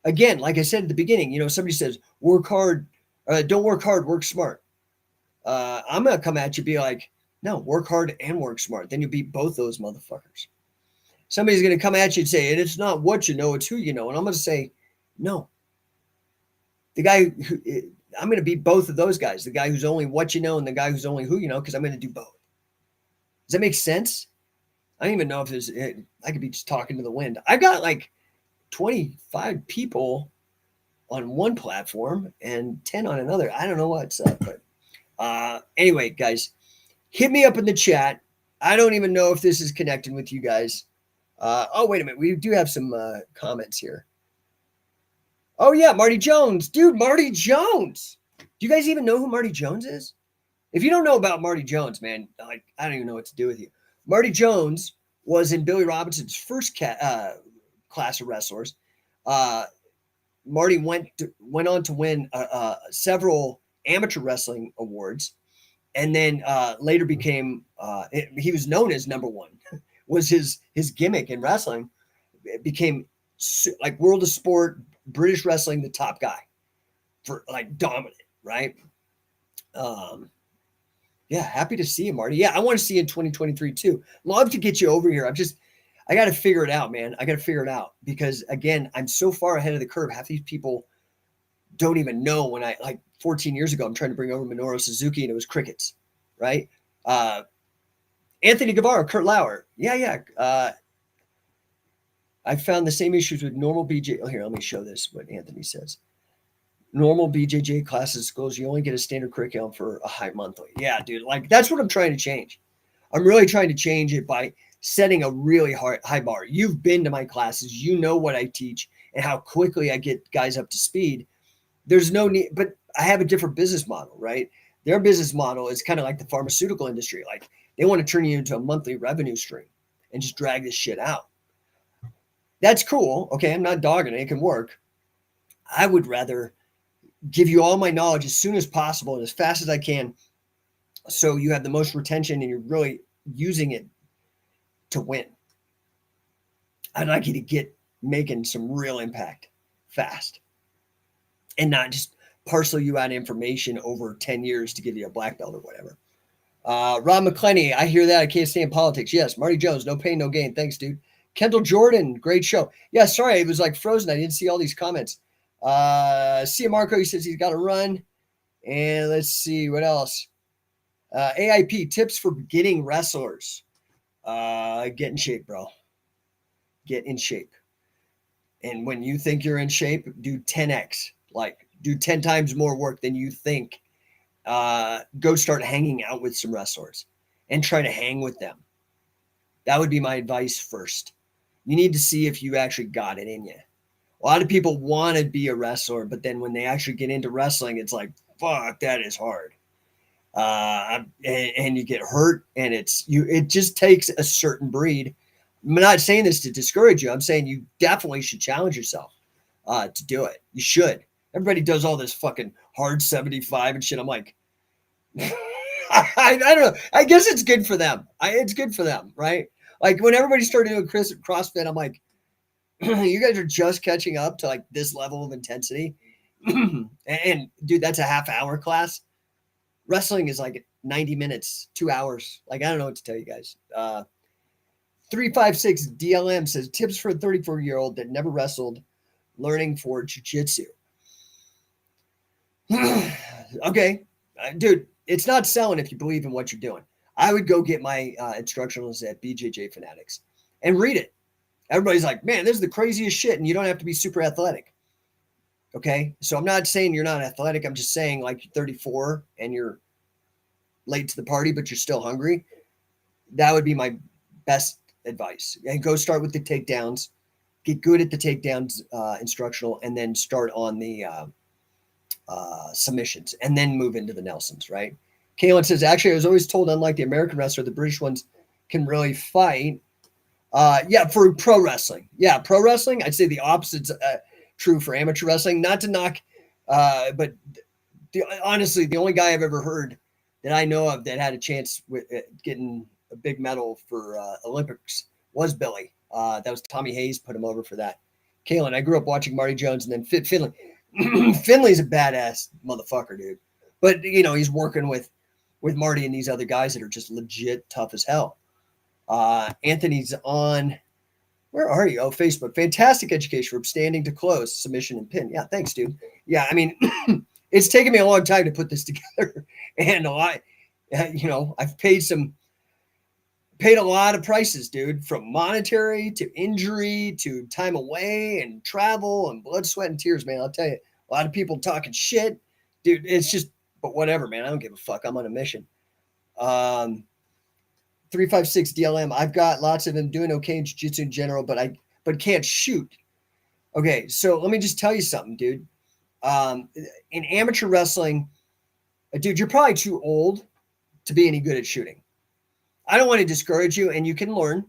Again, like I said at the beginning, somebody says, work hard, don't work hard, work smart. I'm going to come at you and be like, no, work hard and work smart. Then you beat both those motherfuckers. Somebody's going to come at you and say, and it's not what you know, it's who you know. And I'm going to say, no. I'm going to beat both of those guys, the guy who's only what you know and the guy who's only who you know, because I'm going to do both. Does that make sense? I don't even know if I could be just talking to the wind. I've got like 25 people on one platform and 10 on another. I don't know what's up, but anyway, guys, hit me up in the chat. I don't even know if this is connecting with you guys. Oh, wait a minute. We do have some comments here. Oh, yeah, Marty Jones. Dude, Marty Jones. Do you guys even know who Marty Jones is? If you don't know about Marty Jones, man, like I don't even know what to do with you. Marty Jones was in Billy Robinson's first class of wrestlers. Marty went on to win several amateur wrestling awards, and then later became he was known as number one. Was his gimmick in wrestling. It became like World of Sport, British Wrestling, the top guy for like dominant, right? Yeah, happy to see you, Marty. Yeah, I want to see you in 2023 too. Love to get you over here. I got to figure it out, man. I got to figure it out because again, I'm so far ahead of the curve. Half these people don't even know when like 14 years ago, I'm trying to bring over Minoru Suzuki and it was crickets, right? Anthony Guevara, Kurt Lauer. Yeah. I found the same issues with normal BJ. Oh, here, let me show this, what Anthony says. Normal BJJ classes schools, you only get a standard curriculum for a high monthly. Yeah, dude, like that's what I'm trying to change. I'm really trying to change it by setting a really high bar. You've been to my classes. You know what I teach and how quickly I get guys up to speed. There's no need, but I have a different business model, right? Their business model is kind of like the pharmaceutical industry. Like they want to turn you into a monthly revenue stream and just drag this shit out. That's cool. Okay, I'm not dogging it. It can work. I would rather give you all my knowledge as soon as possible and as fast as I can so you have the most retention and you're really using it to win. I'd like you to get making some real impact fast and not just parcel you out information over 10 years to give you a black belt or whatever. Rob McClenny, I hear that. I can't stay in politics. Yes, Marty Jones, no pain, no gain. Thanks, dude. Kendall Jordan, great show. Yeah, sorry, it was like frozen. I didn't see all these comments. Cia Marco, he says he's got to run. And let's see what else. AIP, tips for beginning wrestlers. Get in shape, bro. Get in shape. And when you think you're in shape, do 10x. Like, do 10 times more work than you think. Go start hanging out with some wrestlers and try to hang with them. That would be my advice first. You need to see if you actually got it in you. A lot of people want to be a wrestler, but then when they actually get into wrestling, it's like, fuck, that is hard. And you get hurt, and it just takes a certain breed. I'm not saying this to discourage you. I'm saying you definitely should challenge yourself to do it. You should. Everybody does all this fucking hard 75 and shit. I'm like, I don't know. I guess it's good for them. It's good for them, right? Like when everybody started doing CrossFit, I'm like, you guys are just catching up to like this level of intensity. and dude, that's a half-hour class. Wrestling is like 90 minutes, 2 hours. Like, I don't know what to tell you guys. 356 DLM says tips for a 34-year-old that never wrestled, learning for jiu-jitsu. Okay, dude, it's not selling if you believe in what you're doing. I would go get my instructionals at BJJ Fanatics and read it. Everybody's like, man, this is the craziest shit, and you don't have to be super athletic. Okay, so I'm not saying you're not athletic. I'm just saying like you're 34 and you're late to the party, but you're still hungry. That would be my best advice. And go start with the takedowns, get good at the takedowns instructional, and then start on the submissions, and then move into the Nelsons, right? Kaylin says, actually, I was always told, unlike the American wrestler, the British ones can really fight. Yeah, for pro wrestling. Yeah, pro wrestling, I'd say the opposite's true for amateur wrestling. Not to knock, but honestly, the only guy I've ever heard that I know of that had a chance with getting a big medal for Olympics was Billy. That was Tommy Hayes put him over for that. Kaylin, I grew up watching Marty Jones and then Finley. Finley's a badass motherfucker, dude. But, you know, he's working with Marty and these other guys that are just legit tough as hell. Anthony's on, where are you? Oh, Facebook. Fantastic education from standing to close, submission and pin. Yeah, thanks, dude. Yeah, I mean, it's taken me a long time to put this together. And I've paid a lot of prices, dude, from monetary to injury to time away and travel and blood, sweat, and tears, man. I'll tell you, a lot of people talking shit, dude. It's just, but whatever, man. I don't give a fuck. I'm on a mission. 356 DLM. I've got lots of them doing okay in jiu-jitsu in general, but can't shoot. Okay, so let me just tell you something, dude. In amateur wrestling, dude, you're probably too old to be any good at shooting. I don't want to discourage you, and you can learn,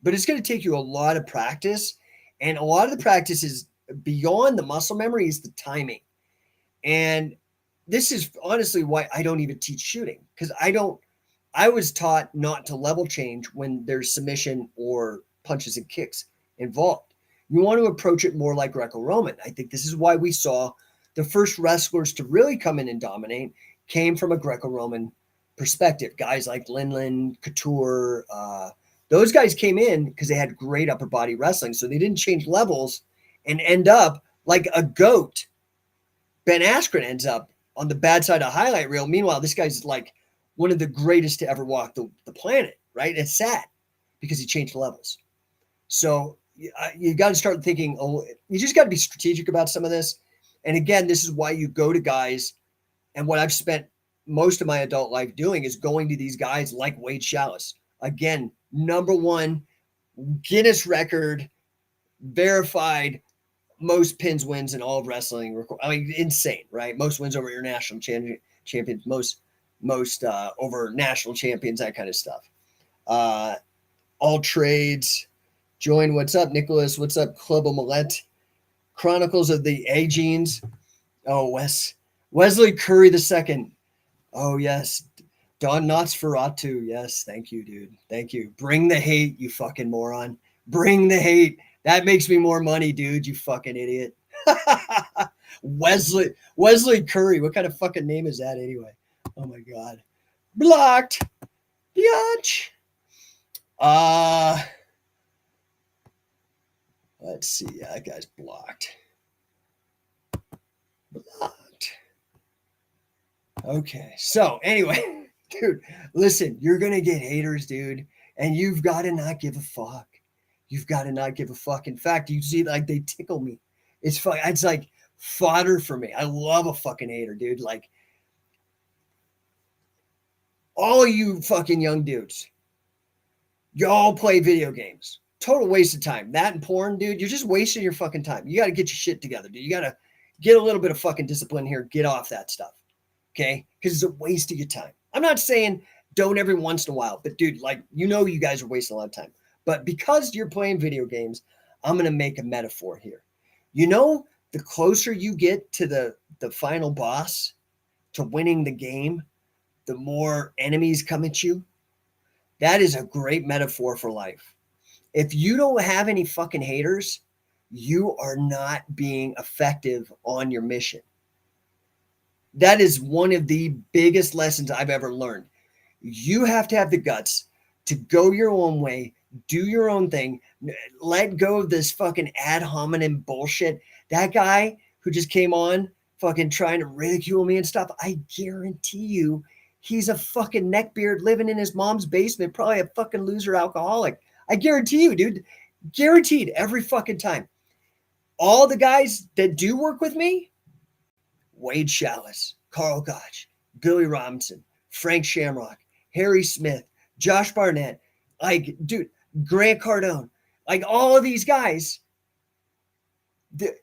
but it's going to take you a lot of practice. And a lot of the practice is beyond the muscle memory is the timing. And this is honestly why I don't even teach shooting, because I was taught not to level change when there's submission or punches and kicks involved. You want to approach it more like Greco-Roman. I think this is why we saw the first wrestlers to really come in and dominate came from a Greco-Roman perspective. Guys like Linlin, Couture, those guys came in because they had great upper body wrestling. So they didn't change levels and end up like a goat. Ben Askren ends up on the bad side of highlight reel. Meanwhile, this guy's like one of the greatest to ever walk the planet, right? It's sad because he changed levels. So you got to start thinking, you just got to be strategic about some of this. And again, this is why you go to guys, and what I've spent most of my adult life doing is going to these guys like Wade Chalice. Again, #1 Guinness record, verified, most pins wins in all of wrestling. I mean, insane, right? Most wins over international champions, most over national champions, that kind of stuff. All trades. Join, what's up, Nicholas? What's up, Club Omelette? Chronicles of the A-Genes. Oh, Wesley Curry II. Oh, yes. Don Nosferatu. Yes, thank you, dude. Thank you. Bring the hate, you fucking moron. Bring the hate. That makes me more money, dude, you fucking idiot. Wesley Curry. What kind of fucking name is that anyway? Oh, my God. Blocked. Biatch. Let's see. Yeah, that guy's blocked. Okay. So anyway, dude, listen, you're going to get haters, dude. And you've got to not give a fuck. You've got to not give a fuck. In fact, you see, like, they tickle me. It's like fodder for me. I love a fucking hater, dude. Like, all you fucking young dudes, y'all play video games. total waste of time. That and porn, dude, you're just wasting your fucking time. You got to get your shit together, dude. You got to get a little bit of fucking discipline here. Get off that stuff, okay? Because it's a waste of your time. I'm not saying don't every once in a while, but dude, like, you guys are wasting a lot of time. But because you're playing video games, I'm going to make a metaphor here. The closer you get to the final boss, to winning the game, the more enemies come at you. That is a great metaphor for life. If you don't have any fucking haters, you are not being effective on your mission. That is one of the biggest lessons I've ever learned. You have to have the guts to go your own way, do your own thing, let go of this fucking ad hominem bullshit. That guy who just came on fucking trying to ridicule me and stuff, I guarantee you he's a fucking neckbeard living in his mom's basement, probably a fucking loser alcoholic. I guarantee you, dude. Guaranteed every fucking time. All the guys that do work with me, Wade Chalice, Carl Gotch, Billy Robinson, Frank Shamrock, Harry Smith, Josh Barnett, like, dude, Grant Cardone, like all of these guys, the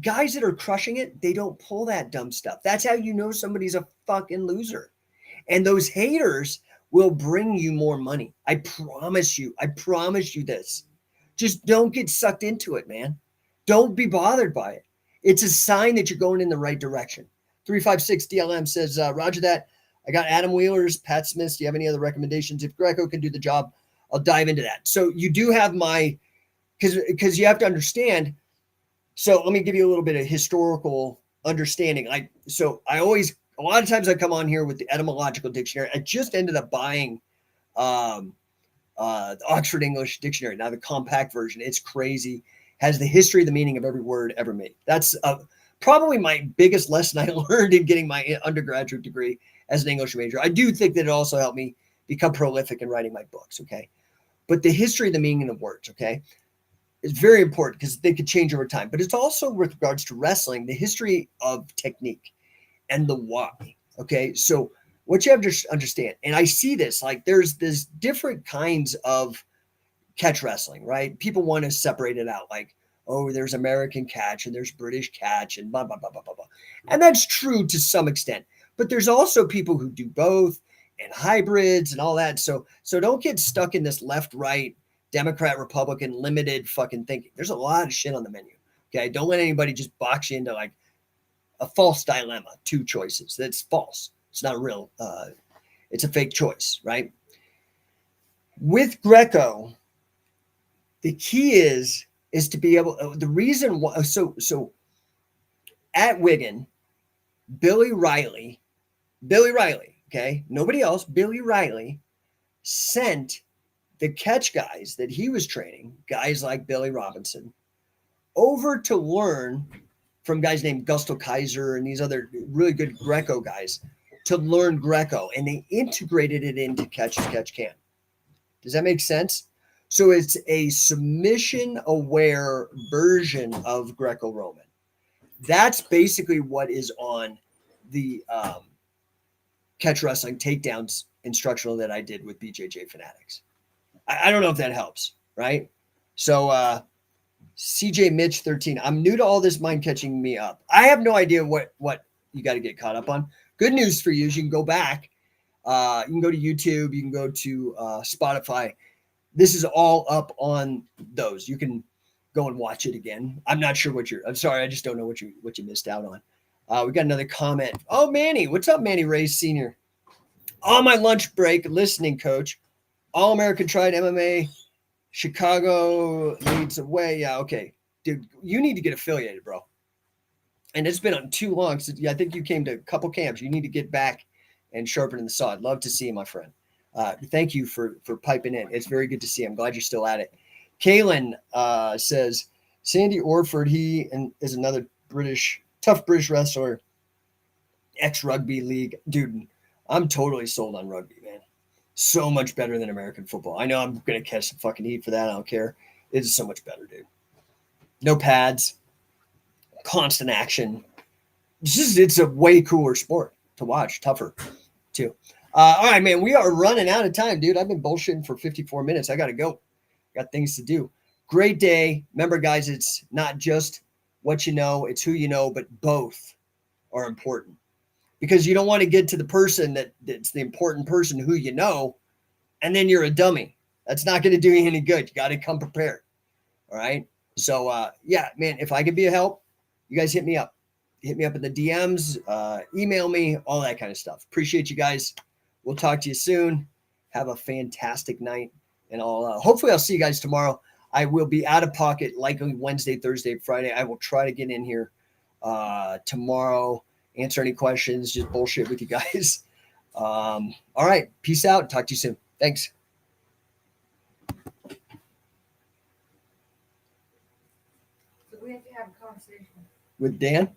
guys that are crushing it, they don't pull that dumb stuff. That's how you know somebody's a fucking loser. And those haters will bring you more money. I promise you. I promise you this. Just don't get sucked into it, man. Don't be bothered by it. It's a sign that you're going in the right direction. 356 DLM says, Roger that. I got Adam Wheeler's, Pat Smith's. Do you have any other recommendations? If Greco can do the job, I'll dive into that. So you do have because you have to understand. So let me give you a little bit of historical understanding. A lot of times I come on here with the etymological dictionary. I just ended up buying the Oxford English Dictionary, now the compact version. It's crazy. Has the history, the meaning of every word ever made. That's probably my biggest lesson I learned in getting my undergraduate degree as an English major. I do think that it also helped me become prolific in writing my books, okay? But the history, the meaning of words, okay, is very important because they could change over time. But it's also with regards to wrestling, the history of technique and the why, okay? So what you have to understand, and I see this, like there's different kinds of catch wrestling, right? People want to separate it out like, oh, there's American catch and there's British catch and blah, blah, blah, blah, blah, blah. And that's true to some extent. But there's also people who do both and hybrids and all that. So don't get stuck in this left, right, Democrat, Republican, limited fucking thinking. There's a lot of shit on the menu, okay? Don't let anybody just box you into like a false dilemma, two choices. That's false. It's not a real, it's a fake choice, right? With Greco, the key is to be able, the reason why, so at Wigan, Billy Riley, okay, nobody else, Billy Riley sent the catch guys that he was training, guys like Billy Robinson, over to learn from guys named Gusto Kaiser and these other really good Greco guys to learn Greco, and they integrated it into Catch as Catch Can. Does that make sense? So it's a submission-aware version of Greco-Roman. That's basically what is on the catch wrestling takedowns instructional that I did with BJJ Fanatics. I don't know if that helps, right? So CJ Mitch 13. I'm new to all this, mind catching me up. I have no idea what you got to get caught up on. Good news for you is you can go back. You can go to YouTube. You can go to Spotify. This is all up on those. You can go and watch it again. I'm not sure I'm sorry. I just don't know what you missed out on. We got another comment. Oh, Manny. What's up, Manny Ray's Sr.? On my lunch break, listening, coach. All-American tried MMA. Chicago leads away. Yeah, okay. Dude, you need to get affiliated, bro. And it's been on too long. So I think you came to a couple camps. You need to get back and sharpen the saw. I'd love to see you, my friend. Thank you for piping in. It's very good to see you. I'm glad you're still at it. Kalen says, Sandy Orford, is another tough British wrestler, ex-rugby league. Dude, I'm totally sold on rugby, man. So much better than American football. I know I'm going to catch some fucking heat for that. I don't care. It is so much better, dude. No pads, constant action. It's a way cooler sport to watch, tougher too. All right, man, we are running out of time, dude. I've been bullshitting for 54 minutes. I got to go. got things to do. Great day. Remember, guys, it's not just what you know, it's who you know, but both are important, because you don't want to get to the person that's the important person who you know, and then you're a dummy. That's not going to do you any good. You got to come prepared. All right. So, yeah, man, if I could be a help, you guys hit me up. Hit me up in the DMs, email me, all that kind of stuff. Appreciate you guys. We'll talk to you soon. Have a fantastic night. And hopefully I'll see you guys tomorrow. I will be out of pocket likely Wednesday, Thursday, Friday. I will try to get in here tomorrow, answer any questions, just bullshit with you guys. All right. Peace out. Talk to you soon. Thanks. So we have to have a conversation With Dan?